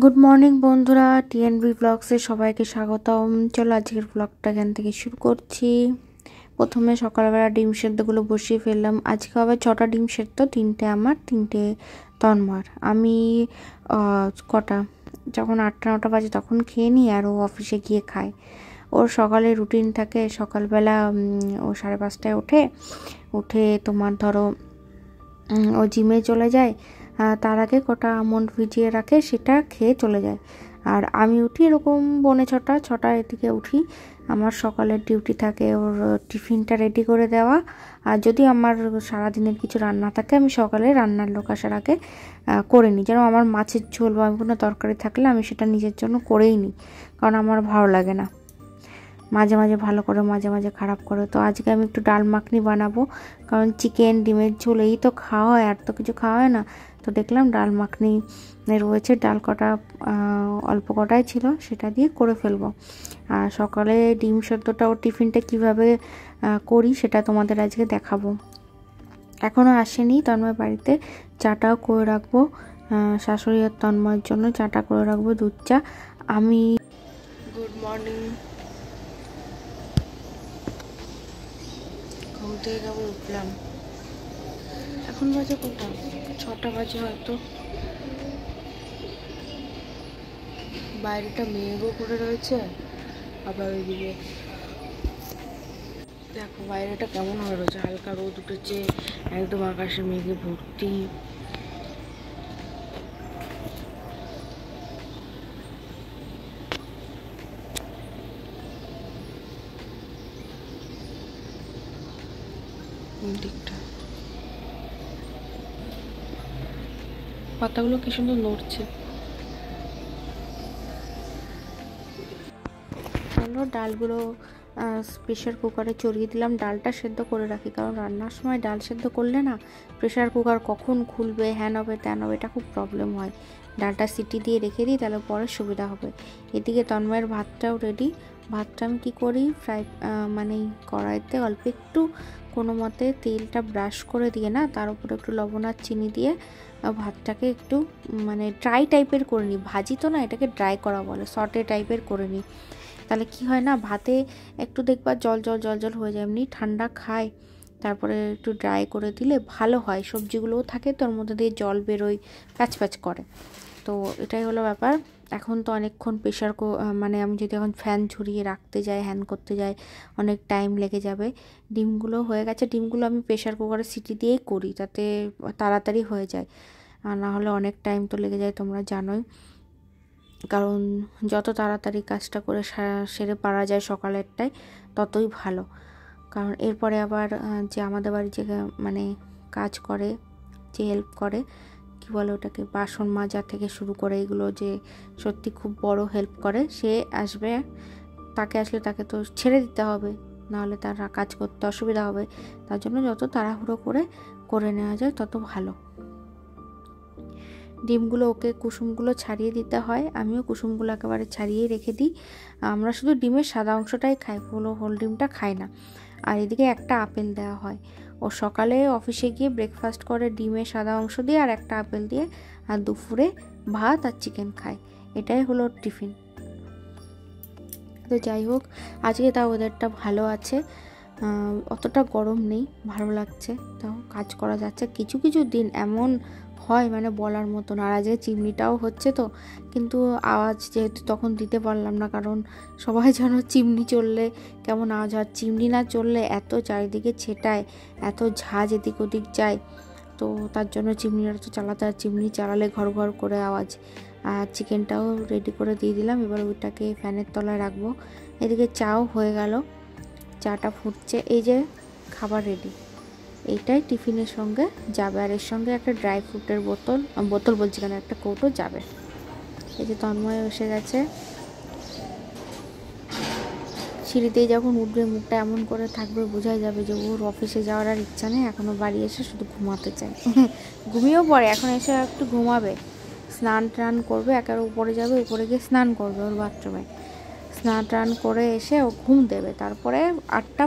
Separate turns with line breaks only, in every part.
Good morning বন্ধুরা, TNB ব্লগসে সবাইকে স্বাগতম। চলো আজকের ব্লগটা এখান থেকে শুরু করছি। প্রথমে সকালবেলা ডিম সেদ্ধগুলো বসিয়ে ফেললাম। আজকে হবে 6টা ডিম সেদ্ধ, 3টে আমার, 3টে তন্ময়ের। আমি কটা যখন 8টা 9টা বাজে তখন খেয়ে নিই, আর ও অফিসে গিয়ে খায়। ওর সকালে রুটিন থাকে, সকালবেলা ও 5:30টায় উঠে তোমার ধরো ও জিমে চলে যায়। তার আগে কটা আমন্ড ভিজিয়ে রাখে, সেটা খেয়ে চলে যায়। আর আমি উঠি এরকম 6:45 এদিকে উঠি। আমার সকালের ডিউটি থাকে ওর টিফিনটা রেডি করে দেওয়া। আর যদি আমার সারাদিনের কিছু রান্না থাকে, আমি সকালে রান্নার লোক আসার আগে করে নিই। যেন আমার মাছের ঝোল বা কোনো তরকারি থাকলে আমি সেটা নিজের জন্য করেই নিই, কারণ আমার ভালো লাগে না। মাঝে মাঝে ভালো করে, মাঝে মাঝে খারাপ করে। তো আজকে আমি একটু ডাল মাখনি বানাবো, কারণ চিকেন ডিমের ঝোল এই তো খাওয়া হয়, আর তো কিছু খাওয়া হয় না। তো দেখলাম ডাল মাখনি রয়েছে, ডাল কটা অল্প কটাই ছিল, সেটা দিয়ে করে ফেলবো। আর সকালে ডিম সেদ্ধটা ও টিফিনটা কিভাবে করি সেটা তোমাদের আজকে দেখাবো। এখনও আসেনি তন্ময় বাড়িতে, চাটাও করে রাখবো। শাশুড়ি আর তন্ময়ের জন্য চাটা করে রাখবো, দুধ চা। আমি গুড মর্নিং, ঘুম থেকে কেবল উঠলাম। এখন বাজে কটা, 6টা বাজে হয়তো। বাইরেটা মেঘও করে রয়েছে, আবার ওইদিকে দেখো বাইরেটা কেমন হয়ে রয়েছে, হালকা রোদ উঠেছে, একদম আকাশে মেঘে ভর্তি। দিকটা পাতাগুলো কি সুন্দর নড়ছে। চলো ডালগুলো প্রেশার কুকারে চড়িয়ে দিলাম। ডালটা সেদ্ধ করে রাখি, কারণ রান্নার সময় ডাল সেদ্ধ করলে না প্রেশার কুকার কখন খুলবে, হ্যান হবে ত্যান হবে, এটা খুব প্রবলেম হয়। ডালটা সিটি দিয়ে রেখে দিই, তাহলে পরে সুবিধা হবে। এদিকে তন্ময়ের ভাতটাও রেডি। ভাতটা আমি কী করি, মানে কড়াইতে অল্প একটু কোনো মতে তেলটা ব্রাশ করে দিয়ে না, তার উপরে একটু লবণ আর চিনি দিয়ে ভাতটাকে একটু মানে ড্রাই টাইপের করে নিই। ভাজি তো না, এটাকে ড্রাই করা বলে, সটে টাইপের করে নিই। তাহলে কি হয় না, ভাতে একটু দেখবা জল জল জল জল হয়ে যায়, এমনি ঠান্ডা খায়। তারপরে একটু ড্রাই করে দিলে ভালো হয়, সবজিগুলোও থাকে তোর মধ্যে দিয়ে জল বেরোয়, প্যাচ প্যাচ করে। তো এটাই হলো ব্যাপার। এখন তো অনেকক্ষণ মানে আমি যদি এখন ফ্যান ঝরিয়ে রাখতে যাই, হ্যান করতে যাই, অনেক টাইম লেগে যাবে। ডিমগুলো হয়ে গেছে, ডিমগুলো আমি প্রেশার কুকারে সিটি দিয়েই করি, তাতে তাড়াতাড়ি হয়ে যায়। আর না হলে অনেক টাইম তো লেগে যায়, তোমরা জানোই। কারণ যত তাড়াতাড়ি কাজটা করে সেরে পারা যায় সকালেরটাই, ততই ভালো। কারণ এরপরে আবার যে আমাদের বাড়ি যে মানে কাজ করে, যে হেল্প করে, কি বলে ওটাকে, বাসন মাজা থেকে শুরু করে এগুলো যে সত্যি খুব বড় হেল্প করে, সে আসবে। তাকে আসলে তাকে তো ছেড়ে দিতে হবে, নাহলে তার কাজ করতে অসুবিধা হবে। তার জন্য যত তাড়াহুড়ো করে নেওয়া যায় তত ভালো। ডিমগুলো ওকে কুসুমগুলো ছাড়িয়ে দিতে হয়, আমিও কুসুমগুলো একেবারে ছাড়িয়ে রেখে দিই। আমরা শুধু ডিমের সাদা অংশটাই খাই, হোল ডিমটা খাই না। আর এদিকে একটা আপেল দেওয়া হয়। ও সকালে অফিসে গিয়ে ব্রেকফাস্ট করে ডিমের সাদা অংশ দিয়ে আর একটা আপেল দিয়ে, আর দুপুরে ভাত আর চিকেন খায়। এটাই হলো টিফিন। তো যাই হোক, আজকে তাও ওয়েদারটা ভালো আছে, অতটা গরম নেই, ভালো লাগছে, তাও কাজ করা যাচ্ছে। কিছু কিছু দিন এমন হয় মানে বলার মতো না। আর আজকে চিমনিটাও হচ্ছে তো, কিন্তু আওয়াজ যেহেতু তখন দিতে পারলাম না, কারণ সবাই যেন চিমনি চললে কেমন আওয়াজ হয়। চিমনি না চললে এত চারিদিকে ছেটায়, এত ঝাঁজ এদিক ওদিক যায়, তো তার জন্য চিমনিটা তো চালাতে হয়। চিমনি চালালে ঘর ঘর করে আওয়াজ। আর চিকেনটাও রেডি করে দিয়ে দিলাম, এবার ওইটাকে ফ্যানের তলায় রাখবো। এদিকে চাও হয়ে গেল, চাটা ফুটছে, এই যে খাবার রেডি। এইটাই টিফিনের সঙ্গে যাবে, আর এর সঙ্গে একটা ড্রাই ফ্রুটের বোতল বলছি কেন, একটা কৌটো যাবে। এই যে তন্ময় এসে গেছে, সিঁড়িতেই যখন উঠবে মুখটা এমন করে থাকবে, বোঝাই যাবে যে ওর অফিসে যাওয়ার আর ইচ্ছা নেই, এখনও বাড়ি এসে শুধু ঘুমাতে চায়। ঘুমিয়েও পড়ে, এখন এসে একটু ঘুমাবে, স্নান টান করবে, একেবারে উপরে যাবে, উপরে গিয়ে স্নান করবে ওর বাথরুমে। স্নান টান করে এসে ও ঘুম দেবে, তারপরে 8টা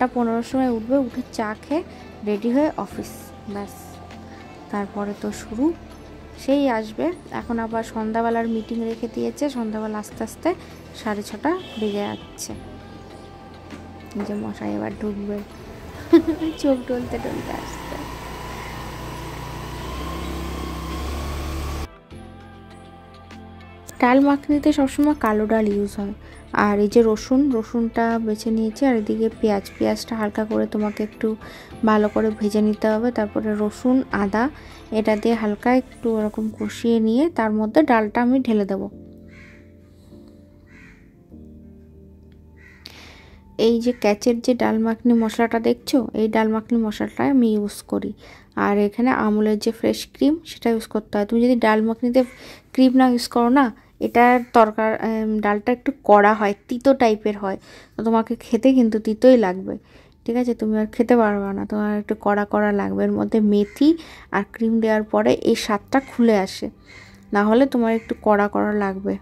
15টার সময় উঠবে, উঠে চা খেয়ে রেডি হয়ে অফিস, ব্যাস। তারপরে তো শুরু সেই আসবে। এখন আবার সন্ধ্যাবেলার মিটিং রেখে দিয়েছে, সন্ধ্যাবেলা আস্তে আস্তে 6:30 বেজে যাচ্ছে। যে মশাই এবার ঢুকবে, চোখ টলতে টলতে আসছে। ডাল মাখনিতে সবসময় কালো ডাল ইউজ হয়। আর এই যে রসুনটা বেছে নিয়েছি, আর এদিকে পেঁয়াজটা হালকা করে তোমাকে একটু ভালো করে ভেজে নিতে হবে। তারপরে রসুন আদা এটা দিয়ে হালকা একটু এরকম কষিয়ে নিয়ে তার মধ্যে ডালটা আমি ঢেলে দেবো। এই যে ক্যাচের যে ডাল মাখনি মশলাটা দেখছো, এই ডাল মাখনি মশলাটা আমি ইউজ করি। আর এখানে আমুলের যে ফ্রেশ ক্রিম সেটা ইউজ করতে হয়। তুমি যদি ডাল মাখনিতে ক্রিম না ইউজ করো না, এটার ডালটা একটু কড়া হয়, তিতো টাইপের হয়, তো তোমাকে খেতে কিন্তু তিতোই লাগবে। ঠিক আছে, তুমি আর খেতে পারবে না, তোমার একটু কড়া কড়া লাগবে। এর মধ্যে মেথি আর ক্রিম দেওয়ার পরে এই স্বাদটা খুলে আসে, না হলে তোমার একটু কড়া কড়া লাগবে।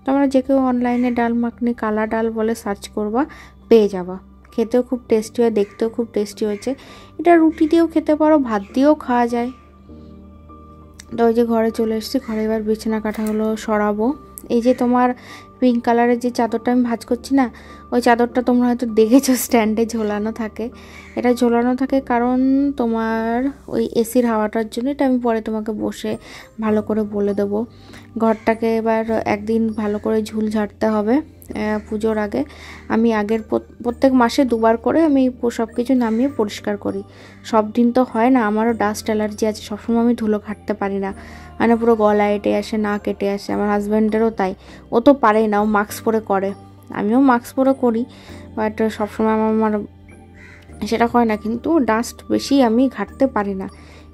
তোমরা যে কেউ অনলাইনে ডাল মাখনি কালা ডাল বলে সার্চ করবা, পেয়ে যাবা। খেতেও খুব টেস্টি হয়, দেখতেও খুব টেস্টি হয়েছে। এটা রুটি দিয়েও খেতে পারো, ভাত দিয়েও খাওয়া যায়। তো ওই যে ঘরে চলে এসেছি, ঘরে এবার বিছানা কাঁথাগুলো সরাবো। এই যে তোমার পিঙ্ক কালারের যে চাদরটা আমি ভাঁজ করছি না, ওই চাদরটা তোমরা হয়তো দেখেছো স্ট্যান্ডে ঝোলানো থাকে। এটা ঝোলানো থাকে কারণ তোমার ওই এসির হাওয়াটার জন্য। এটা আমি পরে তোমাকে বসে ভালো করে বলে দেবো। ঘরটাকে এবার একদিন ভালো করে ঝুল ঝাড়তে হবে পুজোর আগে। আমি প্রত্যেক মাসে 2বার করে আমি সব কিছু নামিয়ে পরিষ্কার করি। সব দিন তো হয় না, আমারও ডাস্ট অ্যালার্জি আছে, সবসময় আমি ধুলো ঘাঁটতে পারি না, মানে পুরো গলা এঁটে আসে, না কেটে আসে। আমার হাজব্যান্ডেরও তাই, ও তো পারেই না, ও মাস্ক পরে করে, আমিও মাস্ক পরে করি, বাট সবসময় আমার সেটা হয় না। কিন্তু ডাস্ট বেশি আমি ঘাঁটতে পারি না,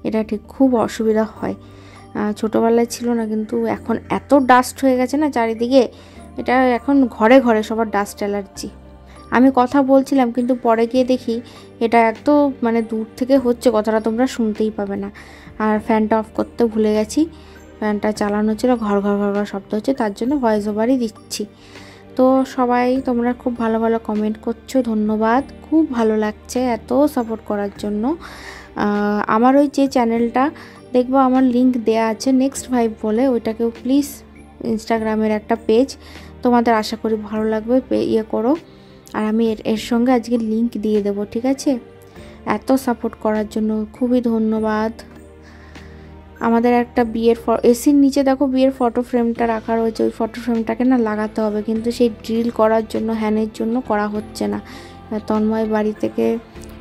এটা ঠিক খুব অসুবিধা হয়। ছোটোবেলায় ছিল না, কিন্তু এখন এত ডাস্ট হয়ে গেছে না চারিদিকে, এটা এখন ঘরে ঘরে সবার ডাস্ট অ্যালার্জি। আমি কথা বলছিলাম কিন্তু পরে গিয়ে দেখি এটা একদম মানে দূর থেকে হচ্ছে, কথাটা তোমরা শুনতেই পাবে না। আর ফ্যানটা অফ করতে ভুলে গেছি, ফ্যানটা চালানো ছিল, ঘর ঘর ঘর ঘর শব্দ হচ্ছে, তার জন্য ভয়েস ওভারই দিচ্ছি। তো সবাই তোমরা খুব ভালো ভালো কমেন্ট করছো, ধন্যবাদ, খুব ভালো লাগছে এত সাপোর্ট করার জন্য। আমার ওই যে চ্যানেলটা দেখবো, আমার লিংক দেয়া আছে নেক্সট ভাইব বলে, ওইটাকেও প্লিজ, ইনস্টাগ্রামের একটা পেজ, তোমাদের আশা করি ভালো লাগবে, করো। আর আমি এর সঙ্গে আজকে লিংক দিয়ে দেবো, ঠিক আছে? এত সাপোর্ট করার জন্য খুবই ধন্যবাদ। আমাদের একটা এসির নিচে দেখো বিয়ের ফটো ফ্রেমটা রাখা রয়েছে, ওই ফটো ফ্রেমটাকে না লাগাতে হবে, কিন্তু সেই ড্রিল করার জন্য, হ্যানের জন্য করা হচ্ছে না। তন্ময়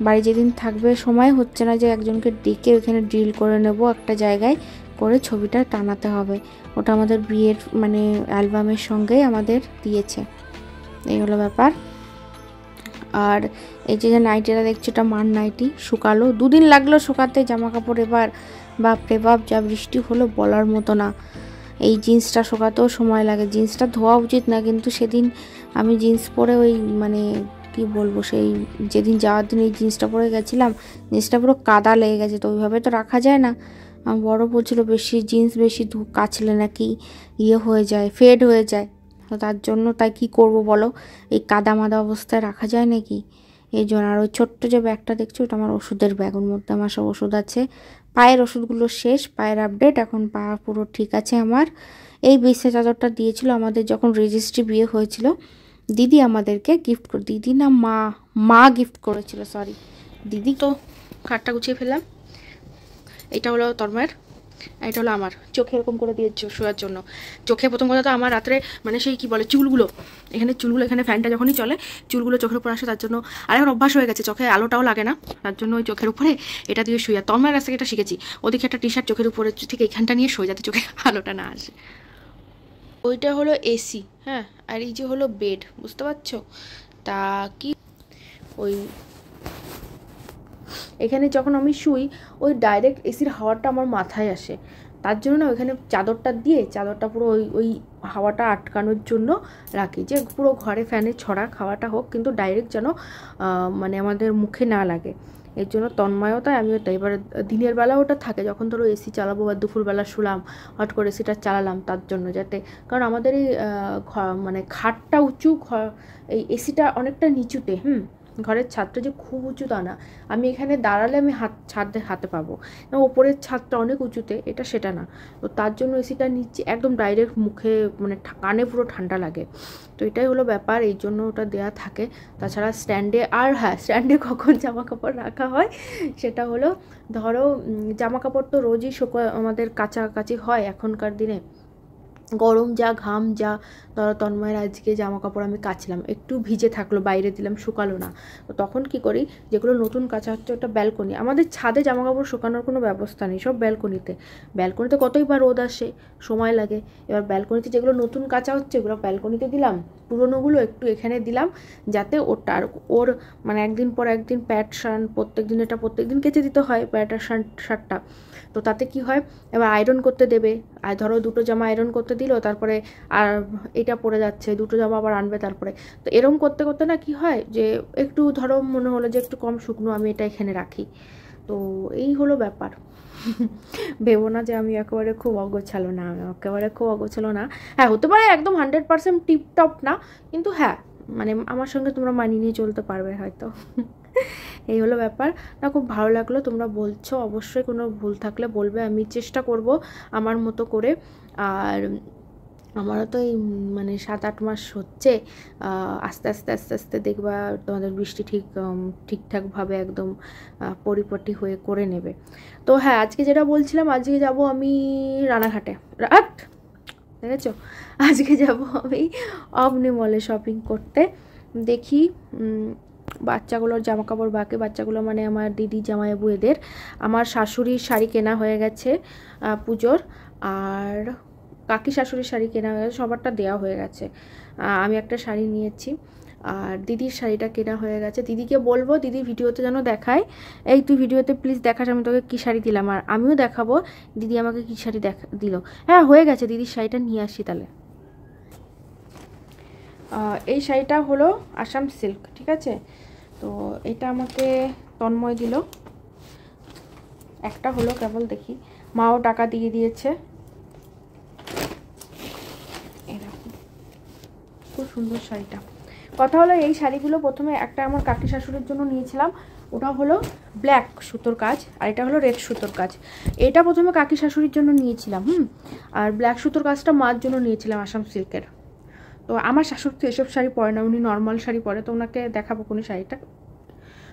বাড়ি যেদিন থাকবে সময় হচ্ছে না যে একজনকে ডেকে ওইখানে ড্রিল করে নেব, একটা জায়গায় করে ছবিটা টানাতে হবে। ওটা আমাদের বিয়ের মানে অ্যালবামের সঙ্গেই আমাদের দিয়েছে। এই হলো ব্যাপার। আর এই যে নাইটিটা দেখছো, এটা মার নাইটি, শুকালো 2 দিন লাগলো শুকাতে জামা কাপড়। এবার বাপরে বাপ, যা বৃষ্টি হলো বলার মতো না। এই জিন্সটা শুকাতেও সময় লাগে, জিন্সটা ধোয়া উচিত না, কিন্তু সেদিন আমি জিন্স পরে ওই মানে কি বলবো, সেই যেদিন যাওয়ার দিন এই জিন্সটা পরে গেছিলাম, জিন্সটা পুরো কাদা লেগে গেছে, তো ওইভাবে তো রাখা যায় না। আমার বড় বলছিল জিন্স বেশি কাচলে নাকি হয়ে যায়, ফেড হয়ে যায়, তো তার জন্য তাই কি করব বলো, এই কাদা মাদা অবস্থায় রাখা যায় নাকি, এই জন্য। আর ওই ছোট্ট যে ব্যাগটা দেখছো, ওটা আমার ওষুধের ব্যাগ, ওর মধ্যে আমার সব ওষুধ আছে। পায়ের ওষুধগুলো শেষ, পায়ের আপডেট, এখন পা পুরো ঠিক আছে আমার। এই বিছনা চাদরটা দিয়েছিল আমাদের যখন রেজিস্ট্রি বিয়ে হয়েছিল, দিদি আমাদেরকে গিফট করে, দিদি না মা গিফট করেছিল, সরি দিদি। তো খাটটা গুছিয়ে ফেললাম। এটা হলো তন্ময়ের, এটা হলো আমার। চোখে এরকম করে দিয়েছে শোয়ার জন্য। চোখে প্রথম কথা তো আমার রাত্রে মানে সেই কি বলে চুলগুলো, এখানে ফ্যানটা যখনই চলে চুলগুলো চোখের উপর আসে, তার জন্য। আর এখন অভ্যাস হয়ে গেছে, চোখে আলোটাও লাগে না, তার জন্য ওই চোখের উপরে এটা দিয়ে শুয়ে। তন্ময়ের কাছ থেকে এটা শিখেছি, ওদিকে একটা টি শার্ট চোখের উপরে ঠিক এইখানটা নিয়ে শুয়ে, যাতে চোখে আলোটা না আসে। ওইটা হলো এসি, হ্যাঁ, আর এই যে হলো বেড, বুঝতে পারছো? তা কি ওই এখানে যখন আমি শুই, ওই ডাইরেক্ট এসির হাওয়াটা আমার মাথায় আসে, তার জন্য না ওইখানে চাদরটা পুরো ওই হাওয়াটা আটকানোর জন্য রাখি, যে পুরো ঘরে ফ্যানের ছড়া খাওয়াটা হোক, কিন্তু ডাইরেক্ট যেন মানে আমাদের মুখে না লাগে। এর জন্য তন্ময়ও তাই, আমিও তাই। এবার দিনের বেলা ওটা থাকে, যখন ধরো এসি চালাবো বা দুপুরবেলা শুলাম, হট করে এসিটা চালালাম, তার জন্য যাতে, কারণ আমাদের এই মানে খাটটা উঁচু, এই এসিটা অনেকটা নিচুতে, ঘরের ছাদটা যে খুব উঁচু তা না, আমি এখানে দাঁড়ালে আমি হাতে পাবো, ওপরের ছাদটা অনেক উঁচুতে, এটা সেটা না। তো তার জন্য এসিটা নিচ্ছি একদম ডাইরেক্ট মুখে, মানে কানে পুরো ঠান্ডা লাগে। তো এটাই হলো ব্যাপার, এই জন্য ওটা দেয়া থাকে। তাছাড়া স্ট্যান্ডে, আর হ্যাঁ স্ট্যান্ডে কখন জামা কাপড় রাখা হয় সেটা হলো, ধরো জামা কাপড় তো রোজই আমাদের কাচাকাচি হয় এখনকার দিনে, গরম যা ঘাম যা, ধরো তন্ময়ের আজকে জামা কাপড় আমি কাচলাম, একটু ভিজে থাকলো, বাইরে দিলাম শুকালো না, তো তখন কি করি, যেগুলো নতুন কাচা হচ্ছে ওটা ব্যালকনি, আমাদের ছাদে জামা কাপড় শুকানোর কোনো ব্যবস্থা নেই, সব ব্যালকনিতে। ব্যালকনিতে কতই বা রোদ আসে, সময় লাগে, এবার ব্যালকনিতে যেগুলো নতুন কাচা হচ্ছে ওগুলো ব্যালকনিতে দিলাম, পুরোনোগুলো একটু এখানে দিলাম, যাতে ওর মানে একদিন পর একদিন প্যান্ট শার্ট প্রত্যেক দিন, এটা প্রত্যেক দিন কেচে দিতে হয় প্যান্ট আর শার্টটা। তো তাতে কি হয়, এবার আয়রন করতে দেবে, আর ধরো দুটো জামা আয়রন করতে দিল, তারপরে আর এটা পড়ে যাচ্ছে, দুটো জামা আবার আনবে তারপরে, তো এরম করতে করতে না কি হয় যে একটু ধরো মনে হলো যে একটু কম শুকনো, আমি এটা এখানে রাখি। তো এই হলো ব্যাপার। ভেবো না যে আমি একেবারে খুব অগোছালো, না আমি একেবারে খুব অগোছালো না। হ্যাঁ হতে পারে একদম 100% টিপটপ না, কিন্তু হ্যাঁ মানে আমার সঙ্গে তোমরা মানিয়ে নিয়ে চলতে পারবে হয়তো। এই হলো ব্যাপার। না খুব ভালো লাগলো, তোমরা বলছো, অবশ্যই কোনো ভুল থাকলে বলবে, আমি চেষ্টা করব আমার মতো করে। আর আমারও তো এই মানে 7-8 মাস হচ্ছে, আস্তে আস্তে আস্তে আস্তে দেখবা তোমাদের বৃষ্টি ঠিকঠাকভাবে একদম পরিপাটি হয়ে করে নেবে। তো হ্যাঁ আজকে যেটা বলছিলাম, আজকে যাব আমি রানাঘাটে, দেখেছো, আজকে যাব আমি অবনি মলে শপিং করতে। দেখি বাচ্চাগুলোর জামা কাপড়, বাকি বাচ্চাগুলো মানে আমার দিদি জামাইবাবু এদের, আমার শাশুড়ির শাড়ি কেনা হয়ে গেছে পুজোর, আর কাকি শাশুড়ির শাড়ি কেনা হয়ে গেছে, সবারটা দেওয়া হয়ে গেছে। আমি একটা শাড়ি নিয়েছি, আর দিদির শাড়িটা কেনা হয়ে গেছে। দিদিকে বলবো দিদি ভিডিওতে যেন দেখায়, এই তুই ভিডিওতে প্লিজ দেখাস আমি তোকে কী শাড়ি দিলাম, আর আমিও দেখাবো দিদি আমাকে কী শাড়ি দিল। হ্যাঁ হয়ে গেছে, দিদির শাড়িটা নিয়ে আসি তাহলে। এই শাড়িটা হলো আসাম সিল্ক, ঠিক আছে, তো এটা আমাকে তন্ময় দিল, একটা হলো কেবল, দেখি মাও টাকা দিয়ে দিয়েছে। এরকম খুব সুন্দর শাড়িটা। কথা হলো এই শাড়িগুলো প্রথমে একটা আমার কাকি শাশুড়ির জন্য নিয়েছিলাম, ওটা হলো ব্ল্যাক সুতোর কাজ, আর এটা হলো রেড সুতোর কাজ। এটা প্রথমে কাকি শাশুড়ির জন্য নিয়েছিলাম, আর ব্ল্যাক সুতোর কাজটা মার জন্য নিয়েছিলাম আসাম সিল্কের। তো আমার শাশুড়ি তো এসব শাড়ি পরে না, উনি নর্মাল শাড়ি পরে, তো ওনাকে দেখাবো কোন শাড়িটা।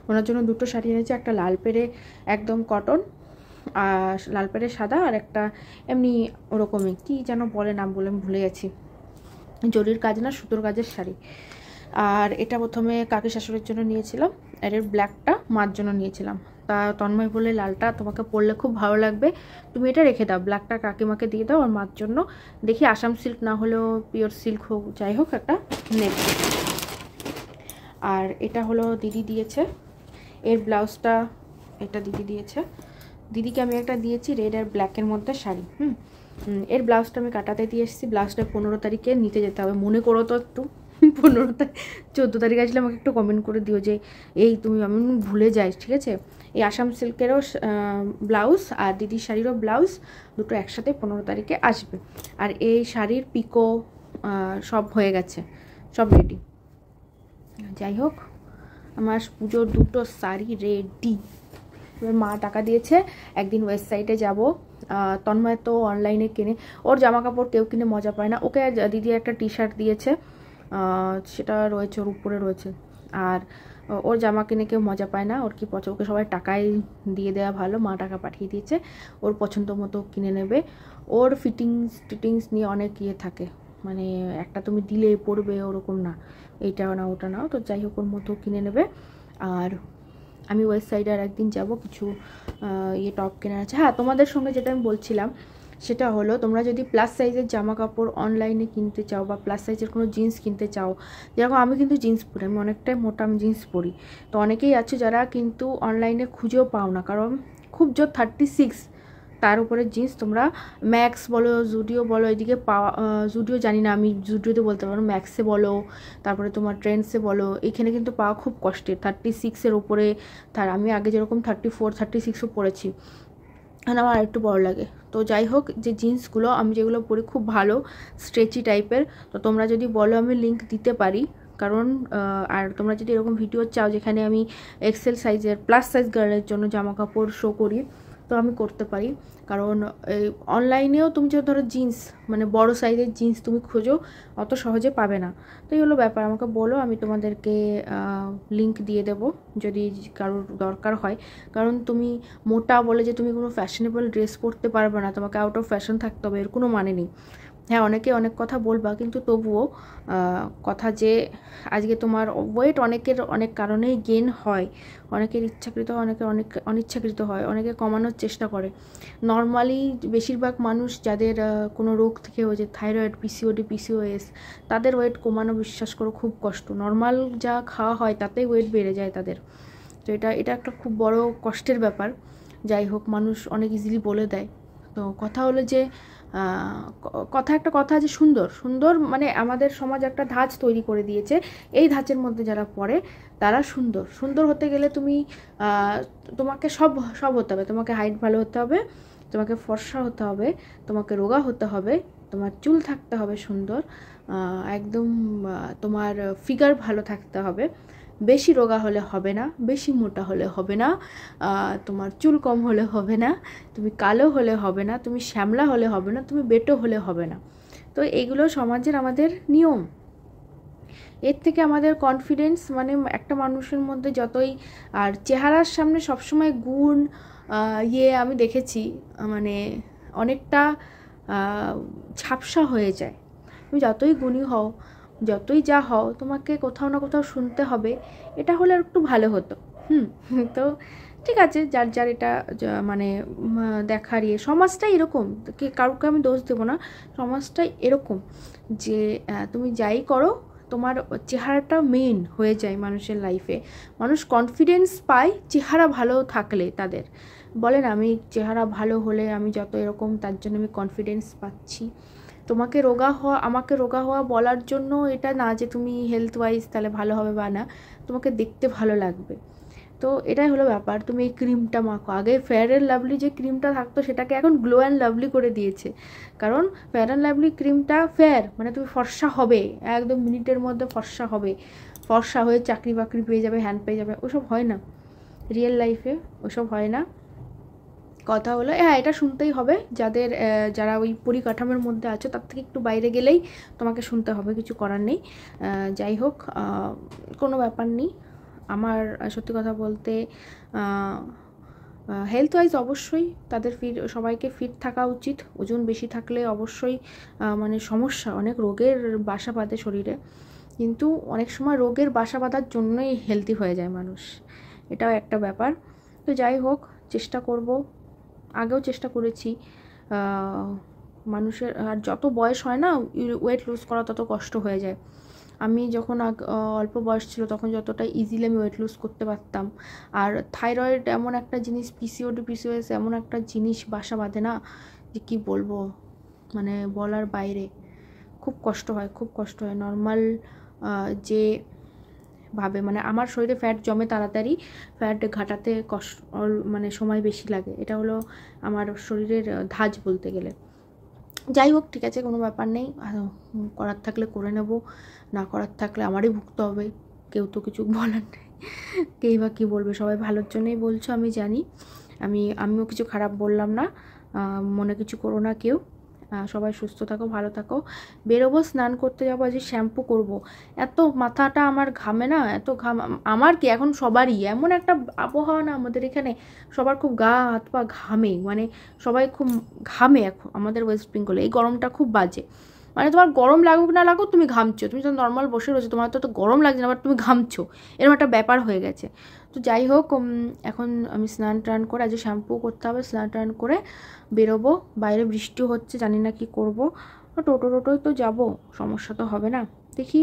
ওনার জন্য দুটো শাড়ি এনেছে, একটা লাল পেরে একদম কটন, আর লাল পেরে সাদা, আর একটা এমনি ওরকমই কী যেন বলে, নাম বলে আমি ভুলে গেছি, জরির কাজ না সুতোর কাজের শাড়ি। আর এটা প্রথমে কাকি শাশুড়ির জন্য নিয়েছিলাম, আর এর ব্ল্যাকটা মার জন্য নিয়েছিলাম। তা তন্ময় বলে লালটা তোমাকে পরলে খুব ভালো লাগবে, তুমি এটা রেখে দাও, ব্ল্যাকটা কাকিমাকে দিয়ে দাও আর মার জন্য। দেখি আসাম সিল্ক না হলেও পিওর সিল্ক হোক, যাই হোক একটা নেব। আর এটা হলো দিদি দিয়েছে, এর ব্লাউজটা এটা দিদি দিয়েছে, দিদিকে আমি একটা দিয়েছি রেড আর ব্ল্যাকের মধ্যে শাড়ি। এর ব্লাউজটা আমি কাটাতে দিয়ে এসেছি, ব্লাউজটা 15 তারিখে নিতে যেতে হবে, মনে করো তো একটু। 15 তারিখ 14 তারিখ আসলে আমাকে একটু কমেন্ট করে দিও যে এই তুমি, আমি ভুলে যাই, ঠিক আছে। এই আসাম সিল্কেরও ব্লাউজ আর দিদির শাড়িরও ব্লাউজ দুটো একসাথে 15 তারিখে আসবে। আর এই শাড়ির পিকো সব হয়ে গেছে, সব রেডি। যাই হোক আমার পুজোর দুটো শাড়ি রেডি। এবার মা টাকা দিয়েছে, একদিন ওয়েবসাইটে যাব, তন্ময় তো অনলাইনে কেনে, ওর জামা কাপড় কেউ কিনে মজা পায় না, ওকে দিদি একটা টি শার্ট দিয়েছে, সেটা রয়েছে ওর উপরে রয়েছে, আর ওর জামা কিনে কেউ মজা পায় না, ওর কি পছন্দ, ওকে সবাই টাকায় দিয়ে দেওয়া ভালো, মা টাকা পাঠিয়ে দিয়েছে, ওর পছন্দ মতো কিনে নেবে। ওর টিটিংস নিয়ে অনেক ইয়ে থাকে, মানে একটা তুমি দিলে পড়বে ওরকম না, এইটাও না ওটা নাও, তো যাই হোক ওর মতো কিনে নেবে। আর আমি ওয়েবসাইটে আর একদিন যাব, কিছু ইয়ে টপ কেনার আছে। হ্যাঁ তোমাদের সঙ্গে যেটা আমি বলছিলাম সেটা হলো, তোমরা যদি প্লাস সাইজের জামা কাপড় অনলাইনে কিনতে চাও বা প্লাস সাইজের কোনো জিন্স কিনতে চাও, যেরকম আমি কিন্তু জিন্স পরি, আমি অনেকটাই মোটা আমি জিন্স পরি, তো অনেকেই আছে যারা কিন্তু অনলাইনে খুঁজেও পাও না, কারণ খুব জোর 36, তার উপরে জিন্স তোমরা ম্যাক্স বলো, জুডিও বলো, এদিকে পাওয়া, জুডিও জানি না, আমি জুডিওতে বলতে পারো, ম্যাক্সে বলো, তারপরে তোমার ট্রেন্ডসে বলো, এখানে কিন্তু পাওয়া খুব কষ্টের, 36-এর উপরে। আমি আগে যেরকম 34, 36ও পরেছি, আর আমার আরেকটু বড় লাগে। তো যাই হোক, যে জিন্সগুলো আমি যেগুলো পরি খুব ভালো স্ট্রেচি টাইপের, তো তোমরা যদি বলো আমি লিঙ্ক দিতে পারি, কারণ আর তোমরা যদি এরকম ভিডিও চাও যেখানে আমি এক্সেল সাইজের প্লাস সাইজ গার্লের জন্য জামা কাপড় শো করি, তো আমি করতে পারি। কারণ এই অনলাইনেও তুমি যদি ধরো জিন্স মানে বড় সাইজের জিন্স তুমি খোঁজো অত সহজে পাবে না। তো এই হলো ব্যাপার, আমাকে বলো, আমি তোমাদেরকে লিংক দিয়ে দেবো যদি কারোর দরকার হয়। কারণ তুমি মোটা বলে যে তুমি কোনো ফ্যাশনেবল ড্রেস পরতে পারবে না, তোমাকে আউট অফ ফ্যাশন থাকতে হবে, এর কোনো মানে নেই। হ্যাঁ, অনেকে অনেক কথা বলবা, কিন্তু তবুও কথা যে আজকে তোমার ওয়েট অনেকের অনেক কারণেই গেন হয়, অনেকের ইচ্ছাকৃত হয়, অনেকের অনেক অনিচ্ছাকৃত হয়, অনেকে কমানোর চেষ্টা করে। নর্মালি বেশিরভাগ মানুষ যাদের কোনো রোগ থেকে হয়েছে, থাইরয়েড, পিসিওডি, পিসিওএস, তাদের ওয়েট কমানো বিশ্বাস করো খুব কষ্ট। নর্মাল যা খাওয়া হয় তাতেই ওয়েট বেড়ে যায় তাদের। তো এটা একটা খুব বড় কষ্টের ব্যাপার। যাই হোক, মানুষ অনেক ইজিলি বলে দেয়। তো কথা হলো যে একটা কথা আছে, সুন্দর সুন্দর মানে আমাদের সমাজ একটা ধাঁচ তৈরি করে দিয়েছে, এই ধাঁচের মধ্যে যারা পড়ে তারা সুন্দর। সুন্দর হতে গেলে তোমাকে সব হতে হবে। তোমাকে হাইট ভালো হতে হবে, তোমাকে ফর্সা হতে হবে, তোমাকে রোগা হতে হবে, তোমার চুল থাকতে হবে সুন্দর, একদম তোমার ফিগার ভালো থাকতে হবে, বেশি রোগা হলে হবে না, বেশি মোটা হলে হবে না, তোমার চুল কম হলে হবে না, তুমি কালো হলে হবে না, তুমি শ্যামলা হলে হবে না, তুমি বেটো হলে হবে না। তো এইগুলো সমাজের আমাদের নিয়ম। এর থেকে আমাদের কনফিডেন্স মানে একটা মানুষের মধ্যে যতই, আর চেহারার সামনে সবসময় গুণ আমি দেখেছি মানে অনেকটা ঝাপসা হয়ে যায়। তুমি যতই গুণী হও, যতই যা হও, তোমাকে কোথাও না কোথাও শুনতে হবে এটা হলে একটু ভালো হতো। তো ঠিক আছে, যার যার এটা মানে দেখার সমাজটাই এরকম, কারুকে আমি দোষ দেবো না, সমাজটাই এরকম যে তুমি যাই করো তোমার চেহারাটা মেন হয়ে যায় মানুষের লাইফে। মানুষ কনফিডেন্স পায় চেহারা ভালো থাকলে। তাদের বলেন আমি চেহারা ভালো হলে আমি যত এরকম, তার জন্য আমি কনফিডেন্স পাচ্ছি। আমাকে রোগা হওয়া বলার জন্য এটা না যে তুমি হেলথ ওয়াইজ তাহলে ভালো হবে বা না, তোমাকে দেখতে ভালো লাগবে। তো এটাই হলো ব্যাপার। তুমি এই ক্রিমটা মাখো, আগে ফেয়ার অ্যান্ড লাভলি যে ক্রিমটা থাকতো সেটাকে এখন গ্লো অ্যান্ড লাভলি করে দিয়েছে। কারণ ফেয়ার অ্যান্ড লাভলি ক্রিমটা ফেয়ার মানে তুমি ফর্সা হবে, একদম মিনিটের মধ্যে ফর্সা হবে, ফর্সা হয়ে চাকরি বাকরি পেয়ে যাবে, হ্যান্ড পেয়ে যাবে, ওসব হয় না রিয়েল লাইফে, ওসব হয় না। কথা হলো হ্যাঁ, এটা শুনতেই হবে যারা ওই পরিকাঠামোর মধ্যে আছো, তার থেকে একটু বাইরে গেলেই তোমাকে শুনতে হবে, কিছু করার নেই। যাই হোক, কোনো ব্যাপার নেই। আমার সত্যি কথা বলতে হেলথ ওয়াইজ অবশ্যই তাদের সবাইকে ফিট থাকা উচিত। ওজন বেশি থাকলে অবশ্যই মানে সমস্যা, অনেক রোগের বাসা বাঁধে শরীরে, কিন্তু অনেক সময় রোগের বাসা বাঁধার জন্যই হেলদি হয়ে যায় মানুষ, এটাও একটা ব্যাপার। তো যাই হোক, চেষ্টা করব, আগেও চেষ্টা করেছি। মানুষের আর যত বয়স হয় না ওয়েট লুজ করা তত কষ্ট হয়ে যায়। আমি যখন অল্প বয়স ছিল তখন যতটা ইজিলি আমি ওয়েট লুজ করতে পারতাম। আর থাইরয়েড এমন একটা জিনিস, পিসিওডি, পিসিওএস এমন একটা জিনিস বাসা বাঁধে না যে কী বলবো, মানে বলার বাইরে। খুব কষ্ট হয়, খুব কষ্ট হয়। নর্মাল যে ভাবে মানে আমার শরীরে ফ্যাট জমে তাড়াতাড়ি, ফ্যাট ঘাটাতে মানে সময় বেশি লাগে, এটা হলো আমার শরীরের ধাঁচ বলতে গেলে। যাই হোক, ঠিক আছে, কোনো ব্যাপার নেই, করার থাকলে করে নেব, না করার থাকলে আমারই ভুগতে হবে, কেউ তো কিছু বলার নেই। কেই বা কী বলবে, সবাই ভালোর জন্যই বলছো আমি জানি, আমিও কিছু খারাপ বললাম না, মনে কিছু করো না কেউ। সবাই সুস্থ থাকো, ভালো থাকো। বেরোবো, স্নান করতে যাবো, আজ শ্যাম্পু করব, এত মাথাটা আমার ঘামে না, এত ঘাম। আমার কি এখন সবারই এমন একটা আবহাওয়া না আমাদের এখানে, সবার খুব গা হাত পা ঘামে, মানে সবাই খুব ঘামে এখন আমাদের ওয়েস্ট বেঙ্গলে। এই গরমটা খুব বাজে, মানে তোমার গরম লাগুক না লাগুক তুমি ঘামছো, তুমি তো নর্মাল বসে রয়েছো, তোমার তো গরম লাগছে না, বাট তুমি ঘামছো, এরকম একটা ব্যাপার হয়ে গেছে। তো যাই হোক, এখন আমি স্নান টান করে, আজ শ্যাম্পু করতে হবে, স্নান টান করে বেরোবো। বাইরে বৃষ্টি হচ্ছে, জানি না কি করব, টোটোই তো যাব, সমস্যা তো হবে না। দেখি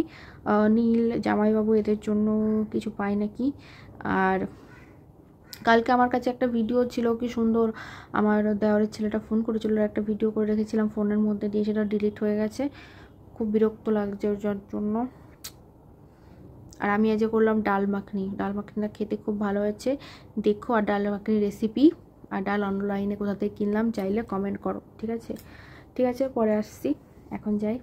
নীল, জামাইবাবু এদের জন্য কিছু পাই নাকি। আর কালকে আমার কাছে একটা ভিডিও ছিল, কি সুন্দর, আমার দেওয়ারের ছেলেটা ফোন করেছিল, একটা ভিডিও করে রেখেছিলাম ফোনের মধ্যে দিয়ে, সেটা ডিলিট হয়ে গেছে, খুব বিরক্ত লাগছে ওর জন্য। আর আমি আজ করলাম ডাল মাখনিটা খেতে খুব ভালো হয়েছে, দেখো। আর ডাল মাখনি রেসিপি আর ডাল অনলাইনে কোথা থেকে কিনলাম চাইলে কমেন্ট করো, ঠিক আছে? ঠিক আছে, পরে আসছি, এখন যাই।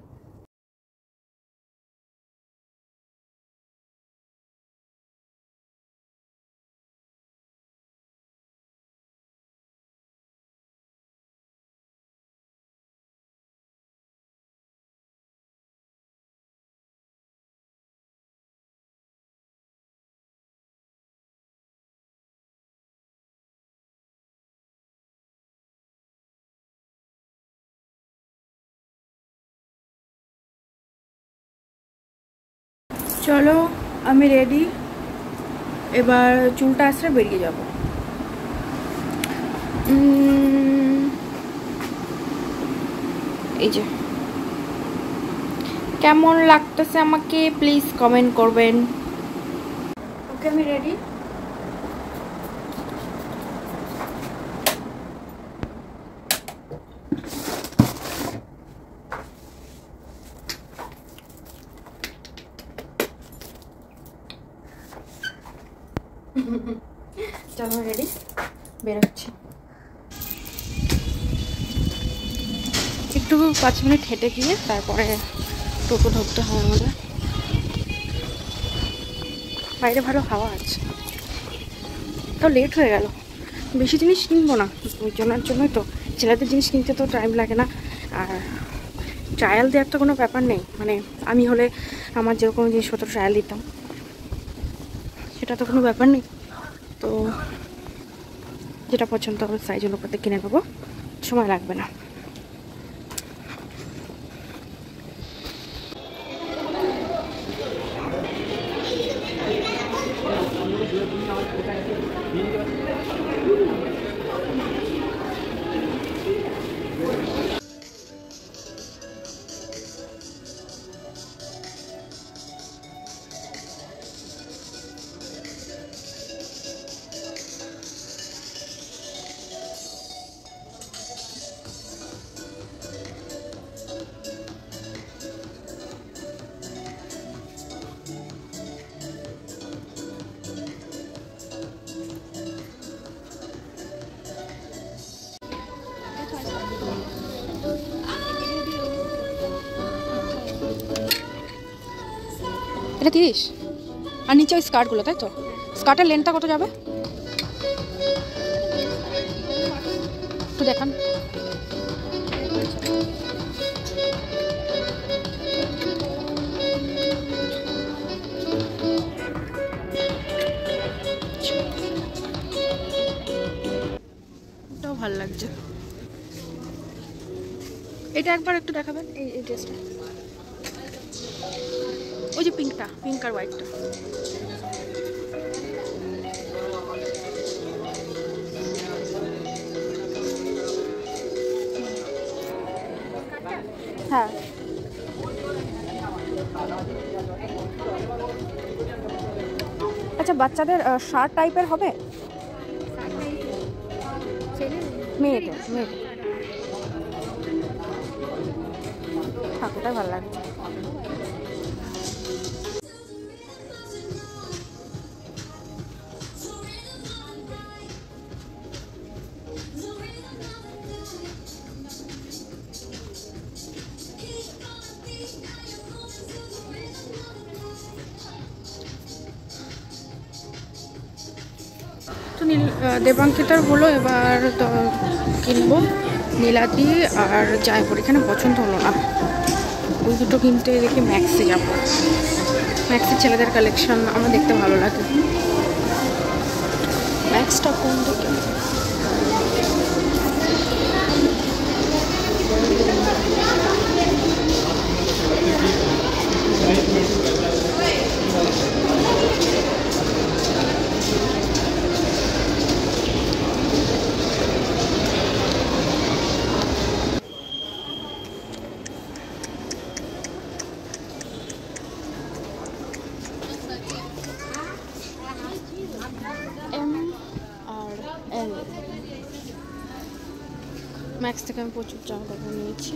চলো আমি রেডি, এবার চুলটা আসলে বেরিয়ে যাব। এই যে কেমন লাগতেছে আমাকে প্লিজ কমেন্ট করবেন। ওকে আমি রেডি। চলো রেডি, বেরোচ্ছি। একটু 5 মিনিট হেঁটে গিয়ে তারপরে টোটো ধরতে হয় আমাদের। বাইরে ভালো হাওয়া আছে, তো লেট হয়ে গেল। বেশি জিনিস কিনবো না, ওই জন্যই তো। ছেলেদের জিনিস কিনতে তো টাইম লাগে না, আর ট্রায়াল দেওয়ার তো কোনো ব্যাপার নেই। মানে আমি হলে আমার যেরকম জিনিসপত্র ট্রায়াল দিতাম, সেটা তো কোনো ব্যাপার নেই। তো যেটা পছন্দ হবে সাইজ অনুপাতে কিনে নেবো, সময় লাগবে না। এটা 30, আর নিচে ওই স্কার্টগুলো, তাই তো? স্কার্টের লেন্থটা কত যাবে একটু দেখান। এটাও ভালো লাগছে। এটা একবার একটু দেখাবেন, এই ড্রেসটা, ওই যে পিঙ্কটা, পিঙ্ক আর হোয়াইটটা। হ্যাঁ আচ্ছা, বাচ্চাদের শার্ট টাইপের হবে? মেয়েদের ঠাকুরটাই ভালো লাগছে। তো দেবাঙ্কিতার হলো, এবার তো কিনবো নীলাদি আর জয়পুর। এখানে পছন্দ হলো না, ওই দুটো কিনতে দেখি ম্যাক্সে যাবো। ম্যাক্সের ছেলেদের কালেকশন আমার দেখতে ভালো লাগে। ম্যাক্সটা কোন দিকে? ম্যাক্স থেকে আমি প্রচুর জামা কাপড় নিয়েছি।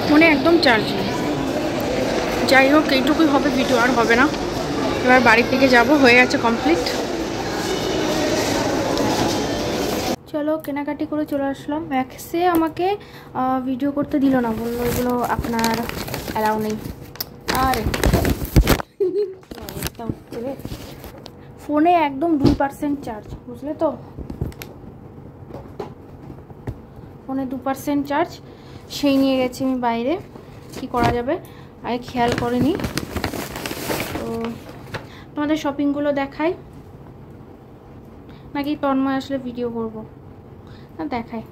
ফোনে একদম চার্জ নেই। যাই হোক, এইটুকুই হবে ভিডিও, আর হবে না। এবার বাড়ির দিকে যাব, হয়ে গেছে কমপ্লিট। চলো কেনাকাটি করে চলে আসলাম। ম্যাক্সে আমাকে ভিডিও করতে দিল না, বললো এগুলো আপনার অ্যালাউ নেই। আরে ফোনে একদম 2% চার্জ, বুঝলে তো? ফোনে 2% চার্জ, সেই নিয়ে গেছি আমি বাইরে, কি করা যাবে, আগে খেয়াল করিনি। তো তোমাদের শপিংগুলো দেখাই নাকি তন্ময় আসলে ভিডিও করব? না, দেখাই।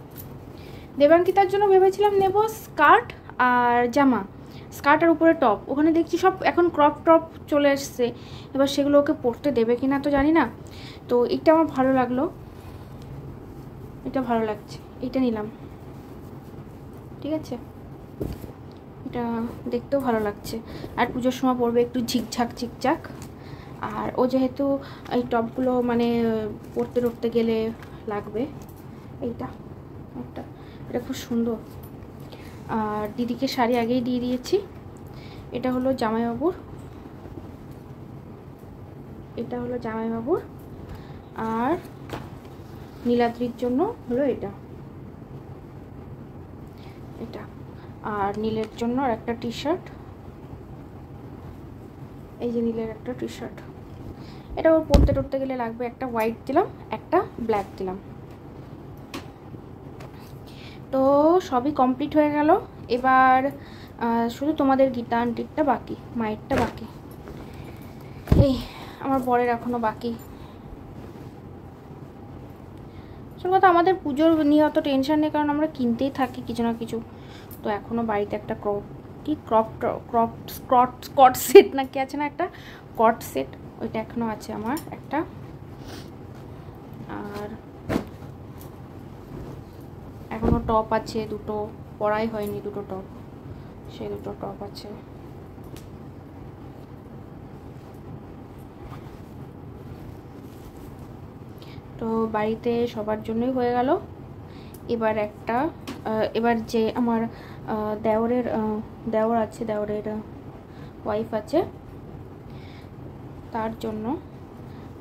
দেবাঙ্কিতার জন্য ভেবেছিলাম নেব স্কার্ট আর জামা, স্কার্ট আর উপরে টপ। ওখানে দেখছি সব এখন ক্রপ টপ চলে এসছে, এবার সেগুলো ওকে পরতে দেবে কিনা তো জানি না। তো এটা আমার ভালো লাগলো, এটা ভালো লাগছে, এটা নিলাম। ঠিক আছে, এটা দেখতেও ভালো লাগছে, আর পুজোর সময় পরবে একটু ঝিকঝাক ঝিকঝাক। আর ও যেহেতু এই টপগুলো মানে পরতে গেলে লাগবে, এইটা একটা, এটা খুব সুন্দর। আর দিদিকে শাড়ি আগেই দিয়ে দিয়েছি। এটা হলো জামাইবাবুর, এটা হলো জামাইবাবুর। আর নীলাদ্রির জন্য হলো এটা, এটা। আর নীলের জন্য আর একটা টি শার্ট, এই যে নীলের একটা টি শার্ট, এটা ওর পরতে গেলে লাগবে। একটা হোয়াইট দিলাম, একটা ব্ল্যাক দিলাম। তো সবই কমপ্লিট হয়ে গেল। এবার শুধু তোমাদের গীতা আন্টিরটা বাকি, মায়েরটা বাকি। এই আমার বরের এখনো বাকি। আসল কথা আমাদের পুজোর নিয়ে অত টেনশন নেই, কারণ আমরা কিনতেই থাকি কিছু না কিছু। তো এখনও বাড়িতে একটা স্কট সেট না কি আছে না, একটা কট সেট, ওইটা এখনও আছে আমার একটা। আর এখনও টপ আছে দুটো, পরাই হয়নি দুটো টপ, সেই দুটো টপ আছে। তো বাড়িতে সবার জন্যই হয়ে গেল। এবার একটা এবার যে আমার দেওর আছে, দেওরের ওয়াইফ আছে, তার জন্য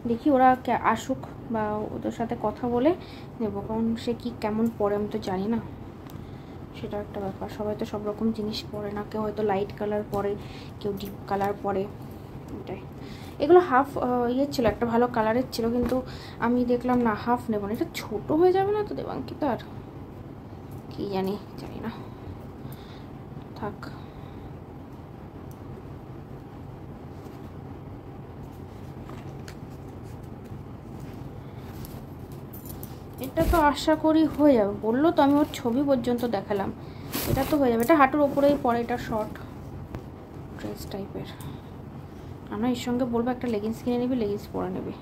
দেখি ওরা আসুক বা ওদের সাথে কথা বলে নেব, কারণ সে কি কেমন পরে আমি তো জানি না, সেটা একটা ব্যাপার। সবাই তো সব রকম জিনিস পরে না, কেউ হয়তো লাইট কালার পরে, কেউ ডিপ কালার পরে, এটাই। এগুলো হাফ ইয়ে ছিল, একটা ভালো কালারের ছিল, কিন্তু আমি দেখলাম না হাফ নেব না, এটা ছোটো হয়ে যাবে না তো দেবাঙ্কিতার, কি জানি না, থাক। এটা তো আশা করি হয়ে যাবে, বললো তো, আমি ওর ছবি পর্যন্ত দেখালাম, এটা তো হয়ে যাবে। এটা হাঁটুর ওপরেই পরে, এটা শর্ট ড্রেস টাইপের। আমরা এর সঙ্গে বলবো একটা লেগিংস কিনে নিবি, লেগিংস পরে নেবে,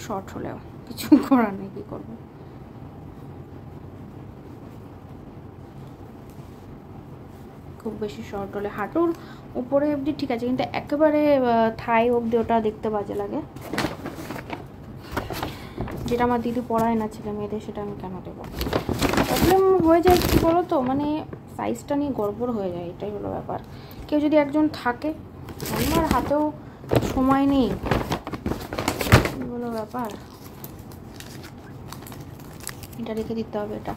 শর্ট হলেও কিছু করার নেই, কী করবো। খুব বেশি শর্ট হলে হাঁটুর উপরে অবধি ঠিক আছে, কিন্তু একেবারে থাই অবধি ওটা দেখতে বাজে লাগে। যেটা আমার দিদি পড়ায় না ছেলে মেয়েদের, সেটা আমি কেন দেবো? প্রবলেম হয়ে যায় কী বলো তো, মানে সাইজটা নিয়ে গড়বড় হয়ে যায়, এটাই হলো ব্যাপার। কেউ যদি একজন থাকে, আমার হাতেও সময় নেই, কী হলো ব্যাপার। এটা রেখে দিতে হবে, এটা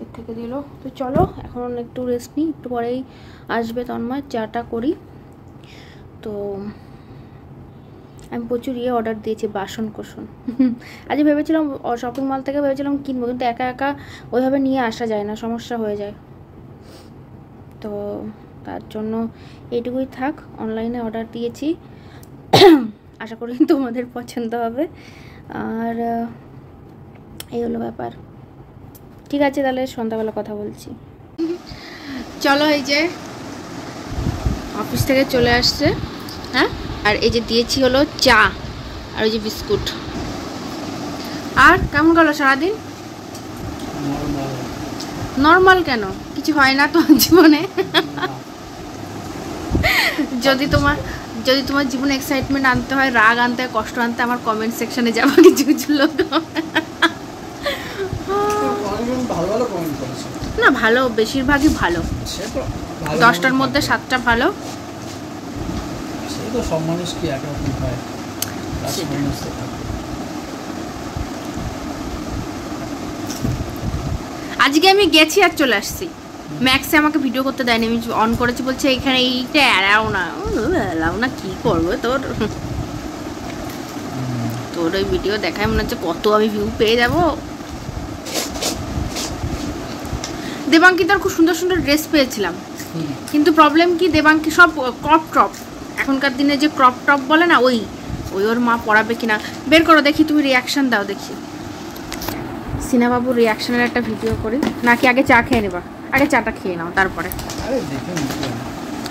এর থেকে দিল। তো চলো এখন একটু রেস্ট নিই, একটু পরেই আসবে তন্ময়, চাটা করি। তো আমি প্রচুর অর্ডার দিয়েছি, বাসন কোসন। আজ ভেবেছিলাম শপিং মল থেকে ভেবেছিলাম কিনবো, কিন্তু একা একা ওইভাবে নিয়ে আসা যায় না, সমস্যা হয়ে যায়। তো তার জন্য এইটুকুই থাক, অনলাইনে অর্ডার দিয়েছি, আশা করি তোমাদের পছন্দ হবে। আর এই হলো ব্যাপার। ঠিক আছে, তাহলে সন্ধ্যাবেলা কথা বলছি। চলো, এই যে অফিস থেকে চলে আসছে, হ্যাঁ, আর এই যে দিয়েছি হলো চা আর ওই যে বিস্কুট। আর কেমন গেল সারাদিন? নর্মাল কেন, কিছু হয় না তোমার জীবনে? যদি তোমার জীবনে এক্সাইটমেন্ট আনতে হয়, রাগ আনতে হয়, কষ্ট আনতে, আমার কমেন্ট সেকশনে যাবো, কিছু লোক না ভালো, বেশিরভাগই ভালো, 10টার মধ্যে 7টা ভালো। সব মানুষ কি একরকম হয়? আজকে আমি গেছি আর চলে আসছি, ম্যাক্সে আমাকে ভিডিও করতে দেয়নি, আমি অন করেছি, বলছে এখানে এইটা এড়াও না, কি করবো তোর ওই ভিডিও দেখায় মনে হচ্ছে কত আমি ভিউ পেয়ে যাবো। দেবাঙ্কিতার খুব সুন্দর সুন্দর ড্রেস পেয়েছিলাম, কিন্তু প্রবলেম কি দেবাঙ্কি সব ক্রপ টপ, এখনকার দিনে যে ক্রপ টপ বলে না, ওই ওর মা পরাবে কিনা বের করো দেখি, তুমি রিয়াকশান দাও দেখি। সিনাবাবুর রিয়াকশানের একটা ভিডিও করি নাকি আগে চা খেয়ে নেবা? আগে চাটা খেয়ে নাও তারপরে।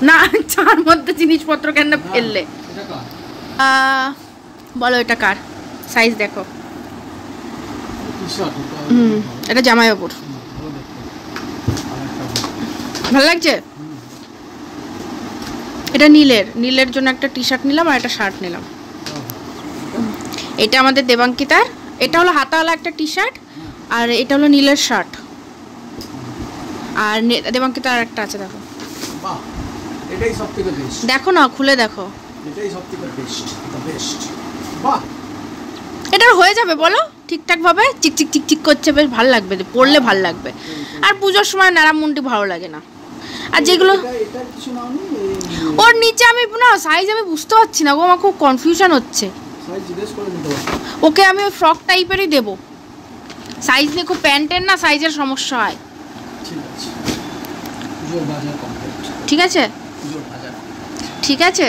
না চার মধ্যে জিনিসপত্র কেন ফেললে? বলো এটা কার? সাইজ দেখো। এটা জামাইবাবুর, ভালো লাগছে। এটা নীলের জন্য একটা টি শার্ট নিলাম আর একটা শার্ট নিলাম। এটা আমাদের দেবাঙ্কিতার, এটা হলো হাতাওয়ালা একটা টি শার্ট, আর এটা হলো নীলের শার্ট। আর দেবাঙ্কিতার একটা আছে দেখো,
এটাই সবথেকে বেস্ট।
দেখো না, খুলে দেখো,
এটাই সবথেকে বেস্ট, দ্য বেস্ট। বাহ,
এটা হয়ে যাবে বলো ঠিকঠাক ভাবে, চিক চিক চিক চিক করছে, বেশ ভালো লাগবে, পরলে ভালো লাগবে। আর পুজোর সময় নারাম মুন্ডি ভালো লাগে না। আর যেগুলো ওর নিচে আমি না সাইজ আমি বুঝতে পারছি না গো, আমার খুব কনফিউশন হচ্ছে। ওকে আমি ওই ফ্রক টাইপেরই দেবো, সাইজ নিয়ে খুব প্যান্টের না সাইজের সমস্যা হয়। ঠিক আছে ঠিক আছে।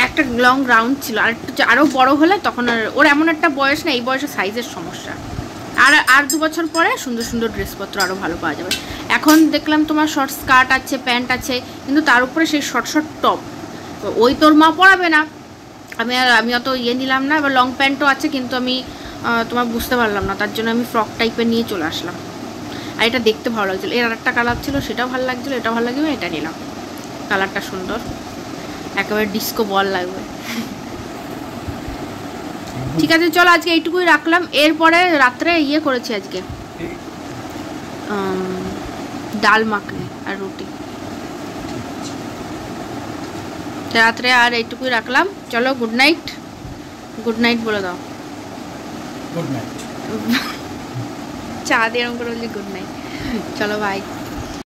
একটা লং রাউন্ড ছিল, আর একটু আরও বড় হলে তখন আর ওর এমন একটা বয়স না, এই বয়সে সাইজের সমস্যা। আর 2 বছর পরে সুন্দর সুন্দর ড্রেসপত্র আরও ভালো পাওয়া যাবে। এখন দেখলাম তোমার শর্ট স্কার্ট আছে, প্যান্ট আছে, কিন্তু তার উপরে সেই শর্ট শর্ট টপ, ওই তোর মা পরাবে না। আমি অত নিলাম না। এবার লং প্যান্টও আছে, কিন্তু আমি তোমার বুঝতে পারলাম না, তার জন্য আমি ফ্রক টাইপের নিয়ে চলে আসলাম। আর এটা দেখতে ভালো লাগছিলো, এর আরেকটা কালার ছিল সেটাও ভালো লাগছিলো, এটাও ভালো লাগবে, এটা নিলাম। কালারটা সুন্দর, একেবারে ডিস্কো বল লাগবে। ঠিক আছে চলো আজকে এইটুকুই রাখলাম। এরপরে রাত্রে করেছি আজকে ডাল মাখনি আর রুটি, রাত্রে আর এইটুকুই রাখলাম। চলো গুড নাইট। গুড নাইট বলে দাও।
Good night.
চা দিয়ে এরকম করে বলছি গুড নাইট। চলো বাই।